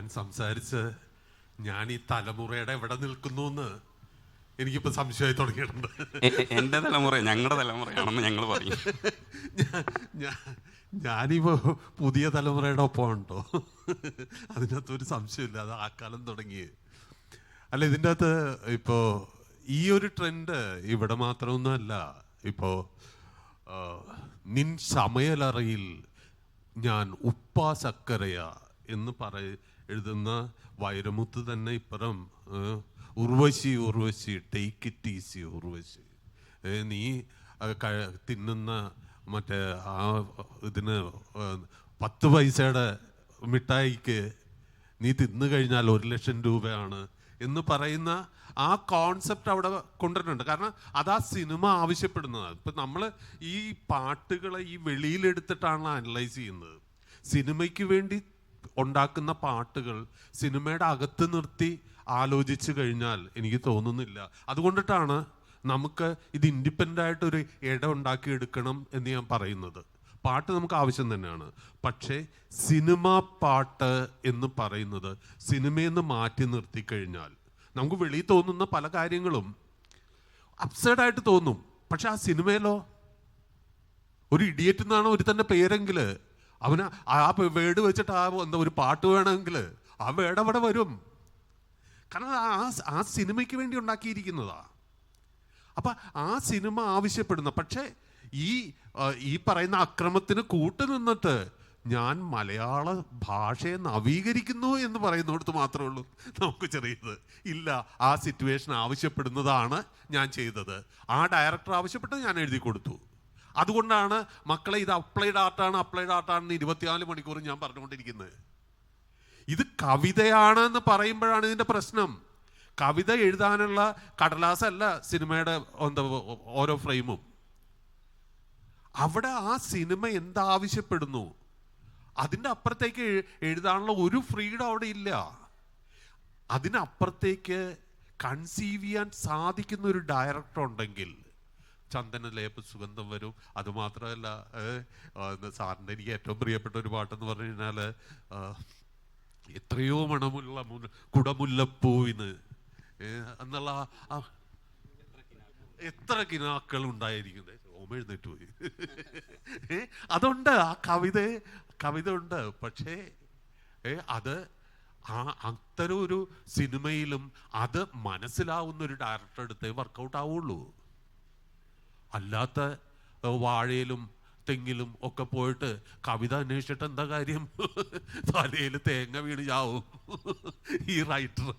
ഞാൻ സംസാരിച്ച് ഞാൻ ഈ തലമുറയുടെ എവിടെ നിൽക്കുന്നു എന്ന് എനിക്കിപ്പോൾ സംശയമായി തുടങ്ങിയിട്ടുണ്ട്. എൻ്റെ തലമുറ ഞങ്ങളുടെ തലമുറയാണെന്ന് ഞങ്ങൾ പറയും. ഞാനിപ്പോൾ പുതിയ തലമുറയുടെ ഒപ്പമുണ്ടോ? അതിനകത്തൊരു സംശയമില്ല. അത് ആ കാലം തുടങ്ങി. അല്ല, ഇതിൻ്റെ അകത്ത് ഇപ്പോൾ ഈ ഒരു ട്രെൻഡ് ഇവിടെ മാത്രമൊന്നുമല്ല. ഇപ്പോൾ നിൻ സമയലറയിൽ ഞാൻ ഉപ്പാ സക്കരയ എന്ന് എഴുതുന്ന വൈരമുത്ത് തന്നെ ഇപ്പുറം Urvashi Urvashi take it easy Urvashi, നീ തിന്നുന്ന മറ്റേ ആ ഇതിന് 10 പൈസയുടെ മിഠായിക്ക് നീ തിന്നു കഴിഞ്ഞാൽ 1,00,000 രൂപയാണ് എന്ന് പറയുന്ന ആ കോൺസെപ്റ്റ് അവിടെ കൊണ്ടുവരുന്നുണ്ട്. കാരണം അതാ സിനിമ ആവശ്യപ്പെടുന്നത്. ഇപ്പം നമ്മൾ ഈ പാട്ടുകളെ ഈ വെളിയിലെടുത്തിട്ടാണ് അനലൈസ് ചെയ്യുന്നത്. സിനിമയ്ക്ക് വേണ്ടി ഉണ്ടാക്കുന്ന പാട്ടുകൾ സിനിമയുടെ അകത്ത് നിർത്തി ആലോചിച്ച് കഴിഞ്ഞാൽ എനിക്ക് തോന്നുന്നില്ല. അതുകൊണ്ടിട്ടാണ് നമുക്ക് ഇത് ഇൻഡിപെൻഡൻ്റ് ആയിട്ടൊരു ഇടം ഉണ്ടാക്കിയെടുക്കണം എന്ന് ഞാൻ പറയുന്നത്. പാട്ട് നമുക്ക് ആവശ്യം തന്നെയാണ്. പക്ഷേ സിനിമ പാട്ട് എന്ന് പറയുന്നത് സിനിമയിൽ നിന്ന് മാറ്റി നിർത്തി കഴിഞ്ഞാൽ നമുക്ക് വെളിയിൽ തോന്നുന്ന പല കാര്യങ്ങളും അപ്സൈഡായിട്ട് തോന്നും. പക്ഷെ ആ സിനിമയിലോ ഒരു ഇഡിയറ്റ് എന്നാണ് ഒരു തന്നെ പേരെങ്കിൽ അവന് ആ വേർഡ് വെച്ചിട്ട് എന്താ ഒരു പാട്ട് വേണമെങ്കിൽ ആ വേർഡ് അവിടെ വരും. കാരണം ആ സിനിമയ്ക്ക് വേണ്ടി ഉണ്ടാക്കിയിരിക്കുന്നതാ. അപ്പം ആ സിനിമ ആവശ്യപ്പെടുന്ന, പക്ഷേ ഈ പറയുന്ന അക്രമത്തിന് കൂട്ടുനിന്നിട്ട് ഞാൻ മലയാള ഭാഷയെ നവീകരിക്കുന്നു എന്ന് പറയുന്നിടത്ത് മാത്രമേ ഉള്ളൂ നമുക്ക് ചെറിയത്. ഇല്ല, ആ സിറ്റുവേഷൻ ആവശ്യപ്പെടുന്നതാണ് ഞാൻ ചെയ്തത്. ആ ഡയറക്ടർ ആവശ്യപ്പെട്ടത് ഞാൻ എഴുതി കൊടുത്തു. അതുകൊണ്ടാണ് മക്കളെ ഇത് അപ്ലൈഡ് ആർട്ടാണെന്ന് 24 മണിക്കൂർ ഞാൻ പറഞ്ഞുകൊണ്ടിരിക്കുന്നത്. ഇത് കവിതയാണെന്ന് പറയുമ്പോഴാണ് ഇതിൻ്റെ പ്രശ്നം. കവിത എഴുതാനുള്ള കടലാസല്ല സിനിമയുടെ ഓരോ ഫ്രെയിമും. അവിടെ ആ സിനിമ എന്താവശ്യപ്പെടുന്നു അതിൻ്റെ അപ്പുറത്തേക്ക് എഴുതാനുള്ള ഒരു ഫ്രീഡം അവിടെ ഇല്ല. അതിനപ്പുറത്തേക്ക് കൺസീവ് ചെയ്യാൻ സാധിക്കുന്ന ഒരു ഡയറക്ടർ ഉണ്ടെങ്കിൽ ചന്ദനലേപ സുഗന്ധം വരും. അതുമാത്രമല്ല, സാറിൻ്റെ എനിക്ക് ഏറ്റവും പ്രിയപ്പെട്ട ഒരു പാട്ടെന്ന് പറഞ്ഞു കഴിഞ്ഞാൽ എത്രയോ മണമുള്ള കുടമുല്ലപ്പൂവിന് എന്നുള്ള എത്ര കിനാക്കൾ ഉണ്ടായിരിക്കുന്നത്. ഓമ എഴുന്നേറ്റ് പോയി. അതുണ്ട്, ആ കവിത ഉണ്ട്. പക്ഷേ അത് അത്തരം ഒരു സിനിമയിലും അത് മനസ്സിലാവുന്ന ഒരു ഡയറക്ടർ എടുത്തേ വർക്കൗട്ട് ആവുള്ളൂ. അല്ലാത്ത വാഴയിലും തെങ്ങിലും ഒക്കെ പോയിട്ട് കവിത അന്വേഷിച്ചിട്ട് എന്താ കാര്യം? തലയിൽ തേങ്ങ വീണ് ചാവും ഈ റൈറ്റർ.